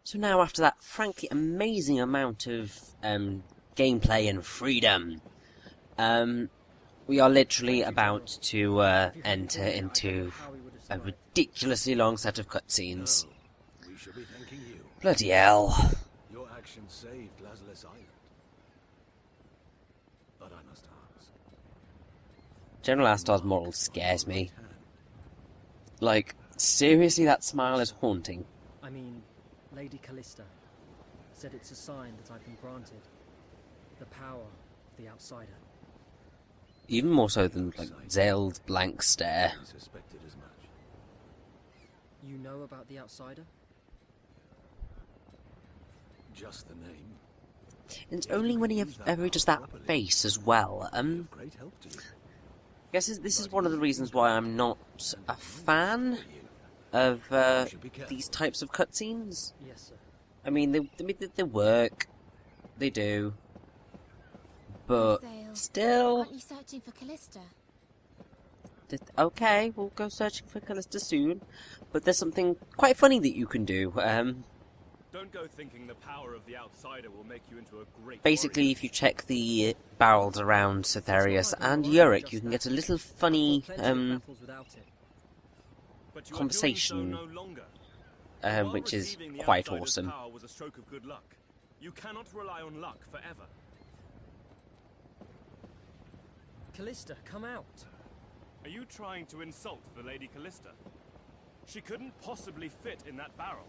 So now, after that frankly amazing amount of gameplay and freedom, we are literally about to enter into a ridiculously long set of cutscenes. We should be thanking you. Bloody hell. Your action saved Lazulis Island. But I must ask. General Astar's moral scares me. Like, seriously, that smile is haunting. I mean, Lady Callista said it's a sign that I've been granted the power of the outsider. Even more so than, like, Zael's blank stare. I suspected as much. You know about the outsider? Just the name. And it's only when he ever does that face as well. Great help to you. I guess this is one of the reasons why I'm not a fan of these types of cutscenes. Yes, sir. I mean, they work, they do, but Zael, still. aren't you searching for Callista? Okay, we'll go searching for Callista soon, but there's something quite funny that you can do. Don't go thinking the power of the outsider will make you into a great Basically, warrior. if you check the barrels around Cytherius and Yurick, you can get a little funny But you're conversation, doing so no longer. which is Receiving the quite outsider's awesome. power was a stroke of good luck. You cannot rely on luck forever. Callista, come out. Are you trying to insult the Lady Callista? She couldn't possibly fit in that barrel.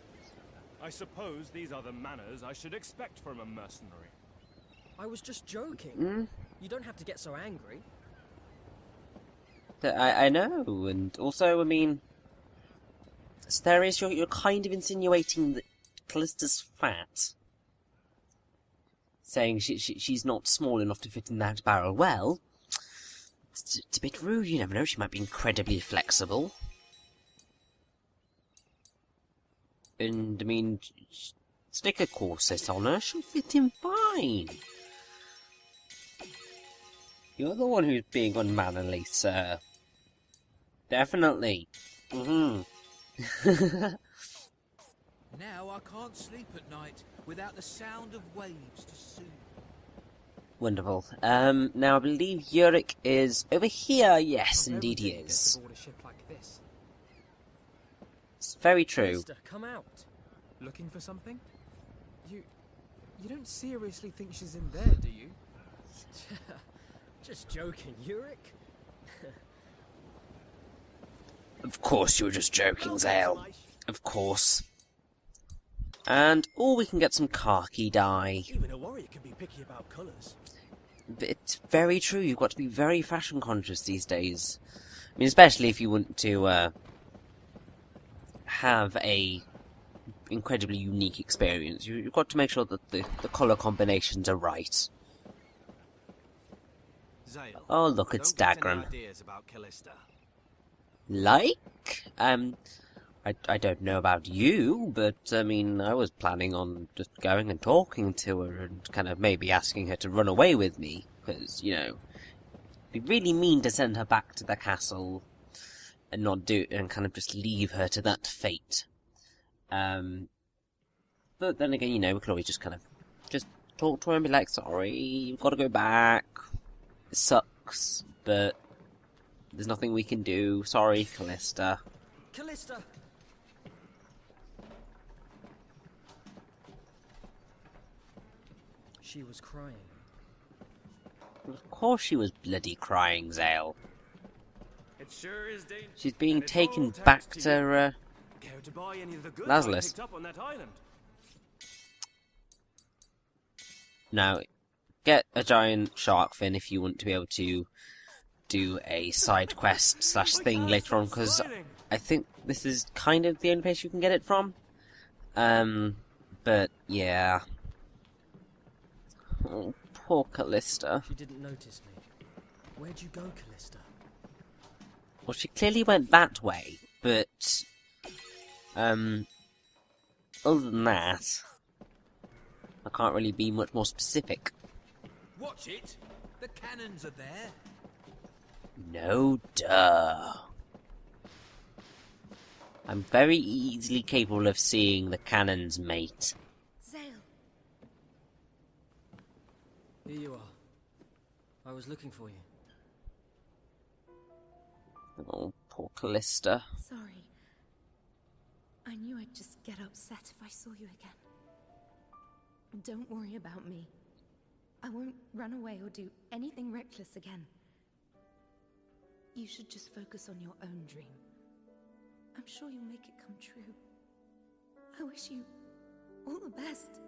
I suppose these are the manners I should expect from a mercenary. I was just joking. You don't have to get so angry. I know, and also, I mean, Cytherius, you're kind of insinuating that Callista's fat. Saying she's not small enough to fit in that barrel. Well, it's a bit rude, you never know, she might be incredibly flexible. And, I mean, stick a corset on her, she'll fit in fine. You're the one who's being unmannerly, sir. Definitely. Now I can't sleep at night without the sound of waves to soothe. Wonderful. Now I believe Yurick is over here. Yes, indeed he is. It's very true. Callista, come out. Looking for something? You don't seriously think she's in there, do you? Just joking, Yurick. Of course you were just joking, Zael. Of course. And, we can get some khaki dye. Even a warrior can be picky about colours. It's very true, you've got to be very fashion conscious these days. I mean, especially if you want to, have a incredibly unique experience. You've got to make sure that the colour combinations are right. Zael, Oh, look, it's don't get any Dagran. ideas about Callista. Like? I don't know about you, but, I mean, I was planning on just going and talking to her and kind of maybe asking her to run away with me, because, you know, it'd be really mean to send her back to the castle and not do it, and kind of just leave her to that fate. But then again, you know, we could always just kind of just talk to her and be like, sorry, you've got to go back. It sucks, but there's nothing we can do. Sorry, Callista. Callista! She was crying. Of course she was bloody crying, Zael. It sure is dangerous. She's being And it's taken all back thanks to you. Care to buy any of the goods I Lazulis. picked up on that island? Now, get a giant shark fin if you want to be able to do a side quest slash thing later on, because I think this is kind of the only place you can get it from. But yeah. Oh, poor Callista. She didn't notice me. Where'd you go, Callista? Well, she clearly went that way, but other than that, I can't really be much more specific. Watch it! The cannons are there! No duh. I'm very easily capable of seeing the cannon's mate. Zael, Here you are. I was looking for you. Oh, poor Callista. sorry. I knew I'd just get upset if I saw you again. Don't worry about me. I won't run away or do anything reckless again. You should just focus on your own dream. I'm sure you'll make it come true. I wish you all the best.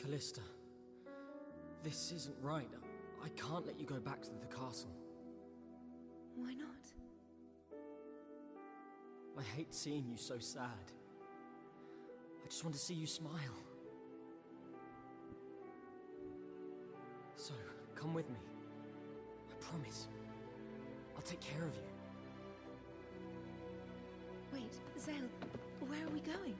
Callista, this isn't right. I can't let you go back to the castle. Why not? I hate seeing you so sad. I just want to see you smile. So, come with me. I promise. I'll take care of you. Wait, Zael, where are we going?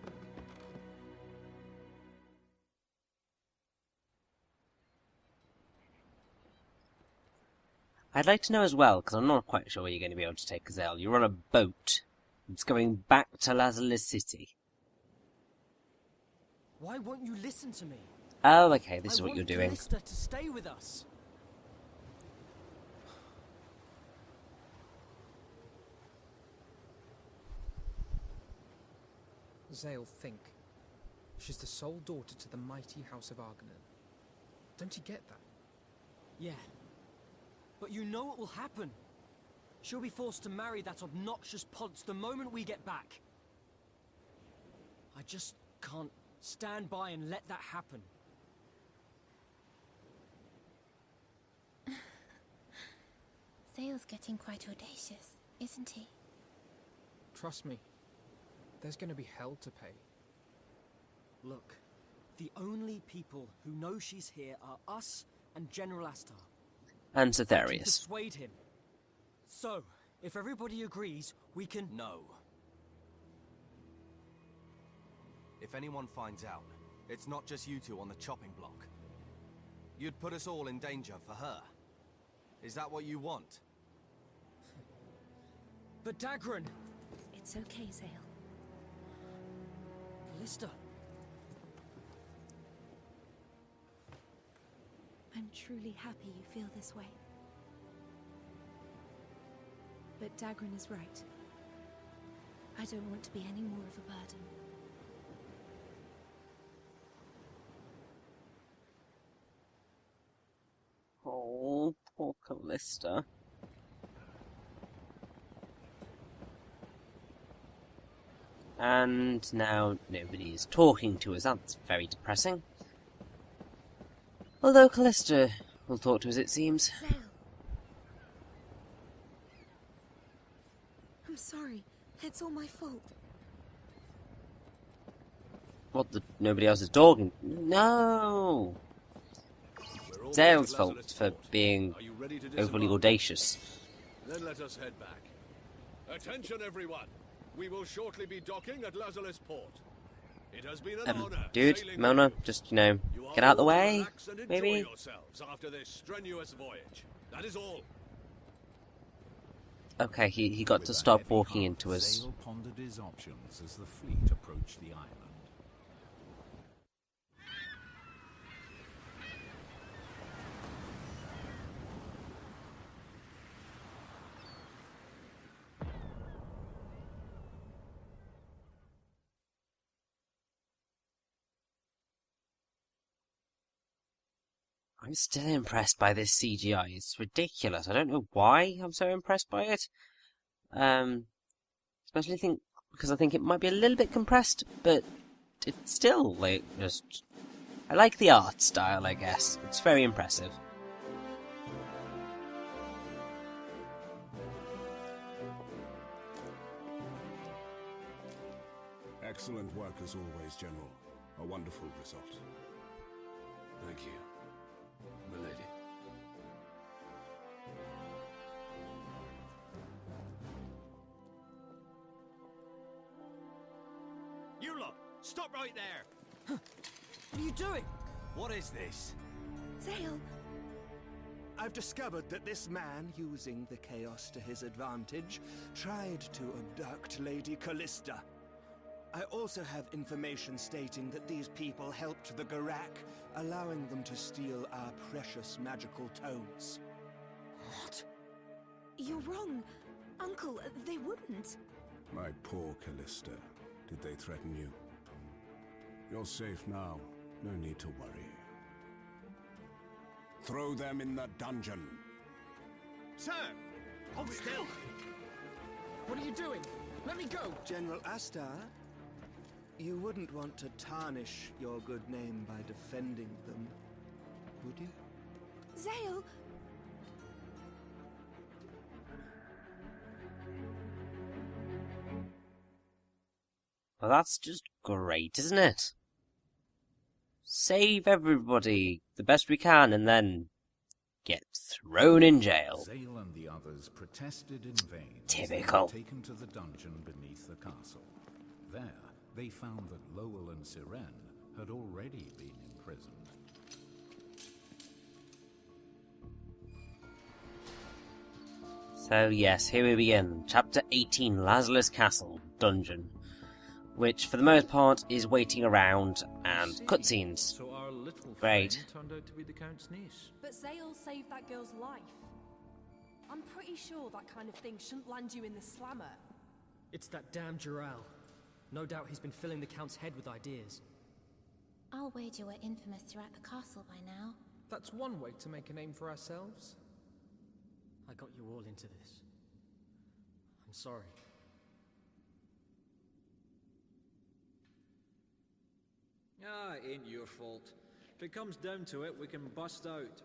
I'd like to know as well, because I'm not quite sure where you're going to be able to take Zael. You're on a boat. It's going back to Lazulis City. Why won't you listen to me? Oh, okay, this is I what you're want doing. Callista to stay with us. Zael, think. She's the sole daughter to the mighty House of Arganan. Don't you get that? Yeah. But you know what will happen. She'll be forced to marry that obnoxious Ponce the moment we get back. I just can't stand by and let that happen. Zael's getting quite audacious, isn't he? Trust me. There's going to be hell to pay. Look, the only people who know she's here are us and General Astar. And I can Cytherius. persuade him. So, if everybody agrees, we can... No. If anyone finds out, it's not just you two on the chopping block. You'd put us all in danger for her. Is that what you want? But Dagran! It's okay, Zael. Callista! I'm truly happy you feel this way. But Dagran is right. I don't want to be any more of a burden. Oh, poor Callista. And now nobody is talking to us. That's very depressing. Although Callista will talk to us, it seems. Zael! I'm sorry. It's all my fault. What, nobody else is talking? No! We're almost Zael's at fault Lazulis for Port. being Are you ready to overly disembark? audacious. Then let us head back. Attention, everyone! We will shortly be docking at Lazulis Port. It has been an honor. Dude, sailing Mona, with you. just, You get are out the all to way, relax and enjoy maybe? yourselves after this strenuous voyage. That is all. Okay, he got With to a stop heavy walking heart, into us. Zael pondered his options as the fleet approached the island. I'm still impressed by this CGI. It's ridiculous. I don't know why I'm so impressed by it. Especially because I think it might be a little bit compressed, but it's still like just. I like the art style, I guess. It's very impressive. Excellent work as always, General. A wonderful result. Thank you, milady. You lot, stop right there! What are you doing? What is this? Zael! I've discovered that this man, using the chaos to his advantage, tried to abduct Lady Callista. I also have information stating that these people helped the Gurak, allowing them to steal our precious magical tomes. What? You're wrong. Uncle, they wouldn't. My poor Callista. Did they threaten you? You're safe now. No need to worry. Throw them in the dungeon. Sir! Hold still! What are you doing? Let me go! General Astar, you wouldn't want to tarnish your good name by defending them, would you? Zael! Well, that's just great, isn't it? Save everybody the best we can and then get thrown in jail. Zael and the others protested in vain. Typical. They were taken to the dungeon beneath the castle. There, they found that Lowell and Syrenne had already been imprisoned. So yes, here we begin. Chapter 18, Lazulis Castle, Dungeon. Which, for the most part, is waiting around and cutscenes. So our little Great. friend turned out to be the Count's niece. But Zael saved that girl's life. I'm pretty sure that kind of thing shouldn't land you in the slammer. It's that damn Zael. No doubt he's been filling the Count's head with ideas. I'll wager we're infamous throughout the castle by now. That's one way to make a name for ourselves. I got you all into this. I'm sorry. Ah, it ain't your fault. If it comes down to it, we can bust out.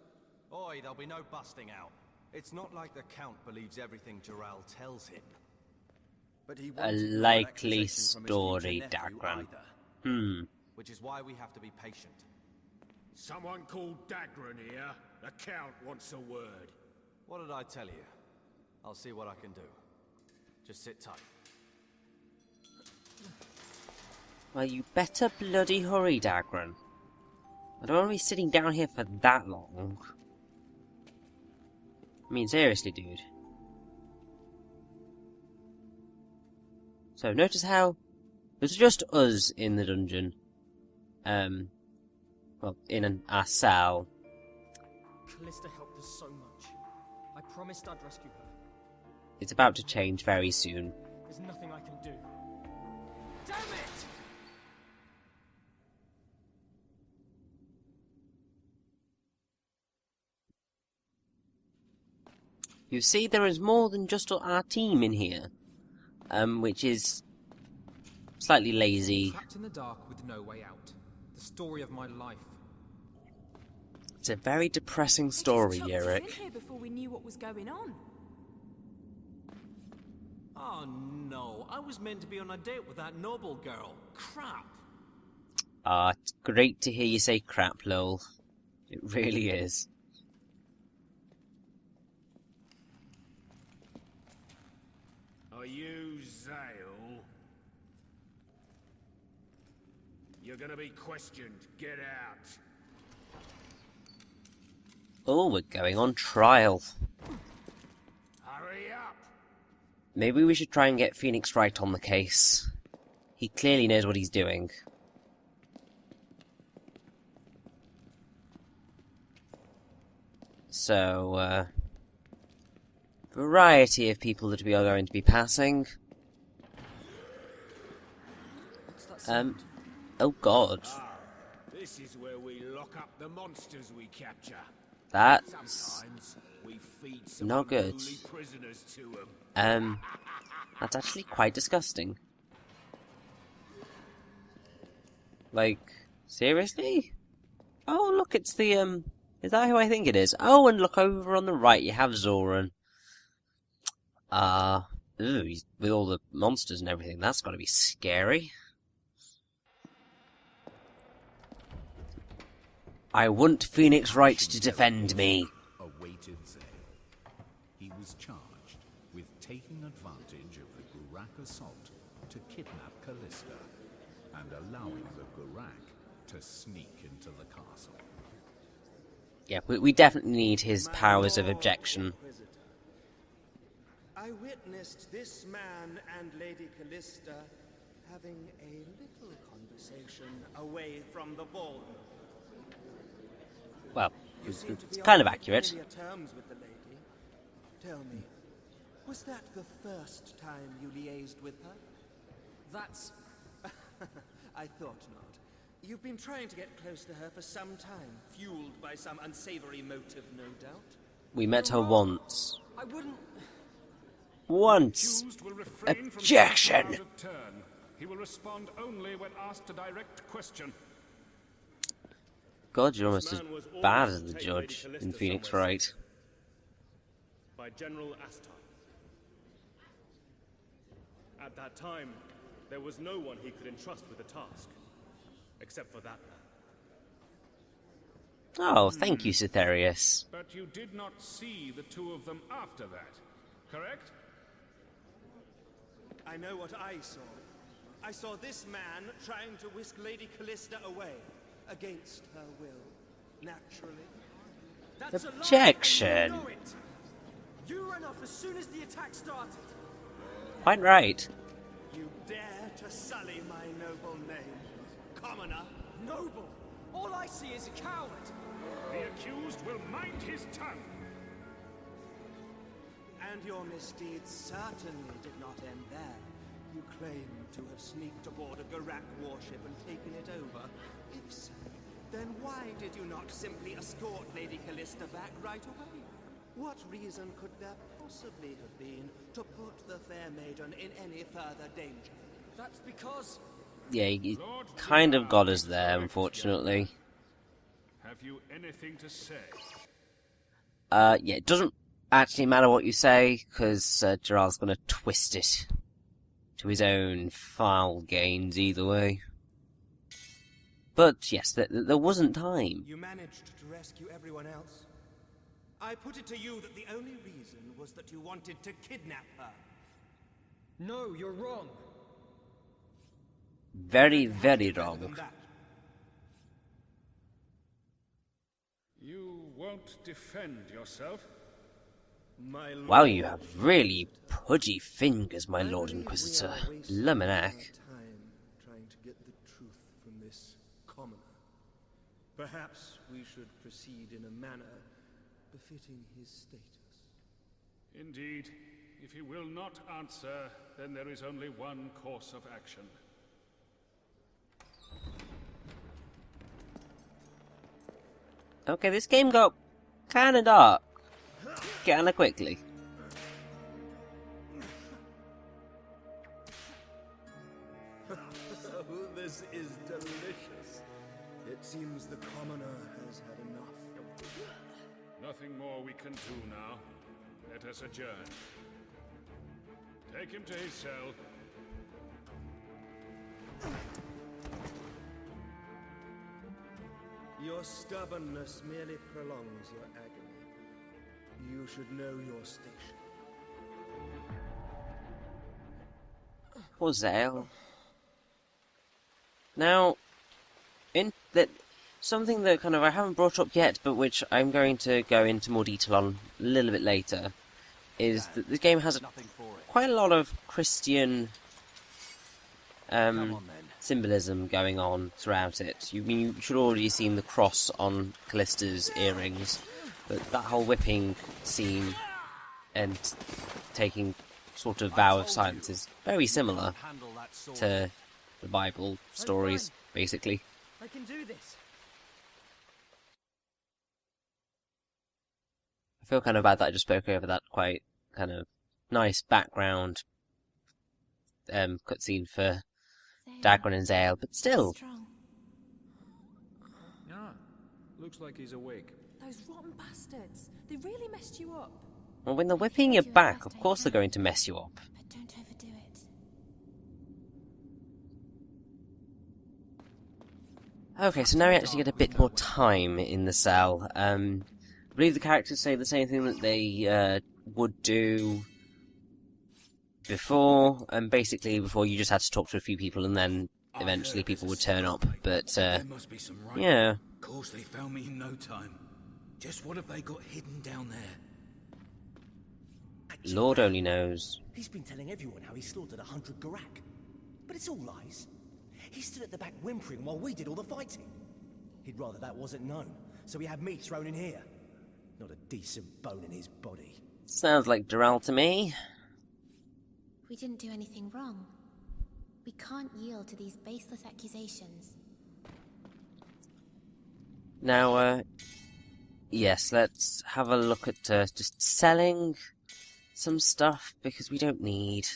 Oi, there'll be no busting out. It's not like the Count believes everything Zael tells him. But he A likely story, Dagran. Which is why we have to be patient. Someone called Dagran here. The Count wants a word. What did I tell you? I'll see what I can do. Just sit tight. Well, you better bloody hurry, Dagran. I don't want to be sitting down here for that long. I mean, seriously, dude. So, notice how there's just us in the dungeon. Well, in our cell. Callista helped us so much. I promised I'd rescue her. It's about to change very soon. There's nothing I can do. Damn it! You see, there is more than just our team in here. Which is slightly lazy. Trapped in the dark with no way out. The story of my life. It's a very depressing story, They just chucked us Yurick. in here before we knew what was going on. Oh no, I was meant to be on a date with that noble girl. Crap. Ah, it's great to hear you say crap, lol. It really is. Are you Zael? You're gonna be questioned. Get out. Oh, we're going on trial. Hurry up. Maybe we should try and get Phoenix Wright on the case. He clearly knows what he's doing. So, variety of people that we are going to be passing. What's that sound? Oh god. This is where we lock up the monsters we capture. That's Sometimes we feed some not good. unruly prisoners to them. That's actually quite disgusting. Like, seriously? Oh, look, it's the, is that who I think it is? Oh, and look over on the right, you have Zoran. He's with all the monsters and everything, that's gotta be scary. I want Phoenix Wright to defend me. Awaited Zael. He was charged with taking advantage of the Gurak assault to kidnap Callista and allowing the Gurak to sneak into the castle. Yeah, we definitely need his powers of objection. I witnessed this man and Lady Callista having a little conversation away from the ballroom. Well, it's kind of accurate. Terms with the lady. Tell me, was that the first time you liaised with her? That's... I thought not. You've been trying to get close to her for some time, fueled by some unsavory motive, no doubt. We met her once. I wouldn't... Once. Objection! He will respond only when asked a direct question. God, you're almost as bad as the judge in Phoenix Wright. By General Astar. At that time, there was no one he could entrust with the task, except for that man. Oh, thank you, Cythereus. But you did not see the two of them after that, correct? I know what I saw. I saw this man trying to whisk Lady Callista away, against her will, naturally. That's Objection! A lie. You know it. You ran off as soon as the attack started. Quite right. You dare to sully my noble name, commoner? Noble? All I see is a coward. The accused will mind his tongue. And your misdeeds certainly did not end there. You claim to have sneaked aboard a Gurak warship and taken it over. If so, then why did you not simply escort Lady Callista back right away? What reason could there possibly have been to put the fair maiden in any further danger? That's because... Yeah, he kind of got us there, unfortunately. Have you anything to say? Yeah, it doesn't actually matter what you say, because Gerald's going to twist it to his own foul gains either way. But, yes, there wasn't time. You managed to rescue everyone else. I put it to you that the only reason was that you wanted to kidnap her. No, you're wrong. Very, very wrong. You won't defend yourself? My lord, Wow, you have really pudgy fingers, my Lord Inquisitor. Luminac. time trying to get the truth from this commoner. Perhaps we should proceed in a manner befitting his status. Indeed. If he will not answer, then there is only one course of action. Okay, this game got kinda dark. Kinda quickly. This is delicious. It seems the commoner has had enough. Nothing more we can do now. Let us adjourn. Take him to his cell. Your stubbornness merely prolongs your agony. You should know your station. Poor Zael. Now, something that kind of I haven't brought up yet, but which I'm going to go into more detail on a little bit later, is that the game has quite a lot of Christian symbolism going on throughout it. You should already have seen the cross on Callista's earrings, but that whole whipping scene and taking sort of vow of silence is very similar to the Bible stories, basically. I can do this. I feel kind of bad that I just spoke over that quite kind of nice background cutscene for Dagran and Zael, but still. Ah, looks like he's awake. Those rotten bastards. They really messed you up. Well, when they're whipping your back, of course they're going to mess you up. But don't overdo it. Okay, so now we actually get a bit more time in the cell. I believe the characters say the same thing that they would do before, and basically before you just had to talk to a few people and then eventually people would turn up, but yeah. Of course they found me in no time. Just what have they got hidden down there? Lord only knows. He's been telling everyone how he slaughtered 100 Gurak. But it's all lies. He stood at the back whimpering while we did all the fighting. He'd rather that wasn't known, so he had me thrown in here. Not a decent bone in his body. Sounds like Zael to me. We didn't do anything wrong. We can't yield to these baseless accusations. Now, yes, let's have a look at just selling some stuff, because we don't need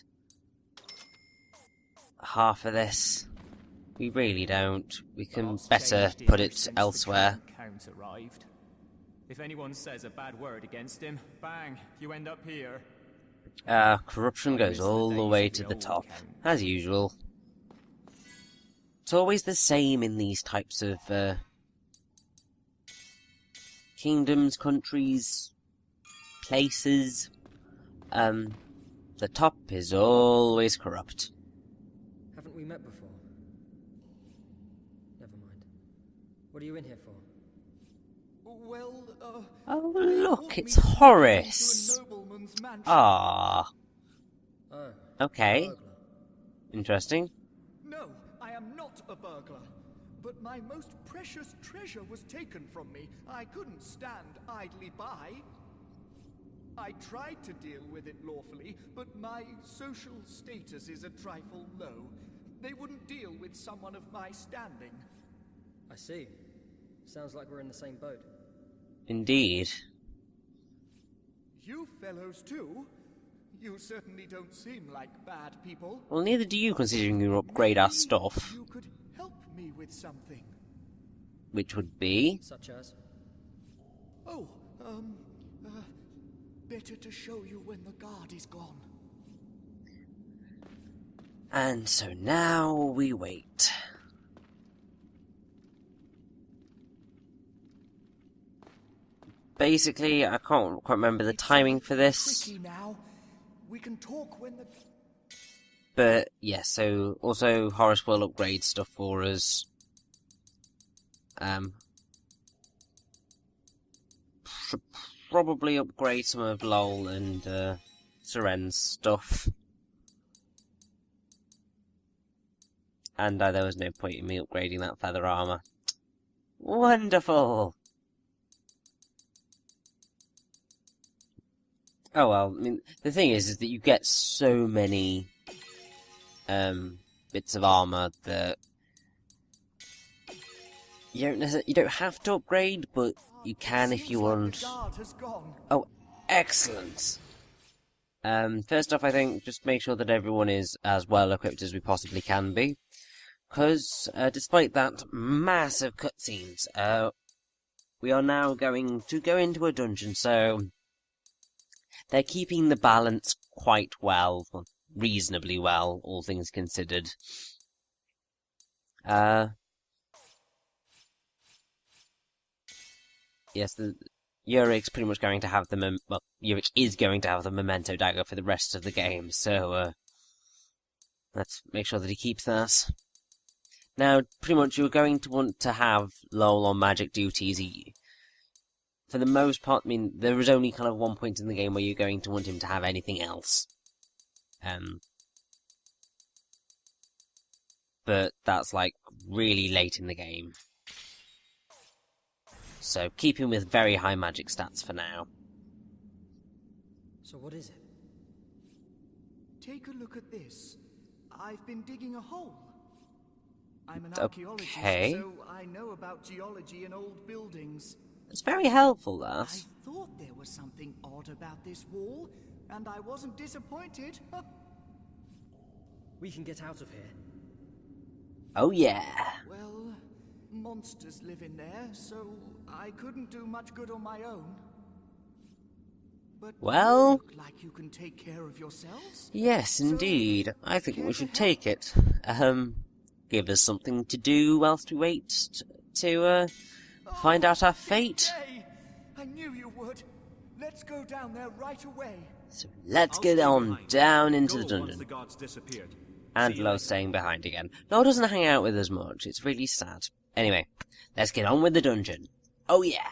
half of this. We really don't. We can better put it elsewhere. Count arrived. If anyone says a bad word against him, bang, you end up here. Corruption goes all the way to the top, as usual. It's always the same in these types of kingdoms, countries, places. The top is always corrupt. Haven't we met before? Never mind. What are you in here for? Well, oh, look, it's Horace. Ah. Oh. Okay. Interesting. No, I am not a burglar. But my most precious treasure was taken from me. I couldn't stand idly by. I tried to deal with it lawfully, but my social status is a trifle low. They wouldn't deal with someone of my standing. I see. Sounds like we're in the same boat. Indeed. You fellows too? You certainly don't seem like bad people. Well, neither do you, considering you upgrade our stuff. You could help me with something. Which would be? Such as? Oh, better to show you when the guard is gone. And so now we wait. Basically, I can't quite remember the timing for this. Now. We can talk when the... But, yeah, so also Horace will upgrade stuff for us. Should probably upgrade some of Lowell and Syrenne's stuff. And there was no point in me upgrading that feather armor. Wonderful! Oh well, I mean, the thing is that you get so many bits of armor that you don't have to upgrade, but you can if you want. Oh, excellent! First off, I think just make sure that everyone is as well equipped as we possibly can be, because despite that massive cutscenes, we are now going to go into a dungeon. So they're keeping the balance quite well, reasonably well, all things considered. Yes, Yurick's pretty much going to have the Yurick is going to have the memento dagger for the rest of the game, so let's make sure that he keeps that. Now, pretty much you're going to want to have Lowell on magic duties. For the most part, I mean, there is only kind of one point in the game where you're going to want him to have anything else. But that's like really late in the game. So keep him with very high magic stats for now. So what is it? Take a look at this. I've been digging a hole. I'm an archaeologist, so I know about geology and old buildings. It's very helpful, that. I thought there was something odd about this wall, and I wasn't disappointed. We can get out of here. Oh yeah. Well, monsters live in there, so I couldn't do much good on my own. But well, you look like you can take care of yourselves. Yes, indeed. I think we should take it. Give us something to do whilst we wait to find out our fate. I knew you would. Let's go down there right away. So let's get on down into the dungeon. And Lowell's staying behind again. Lowell doesn't hang out with us much. It's really sad. Anyway, let's get on with the dungeon. Oh yeah.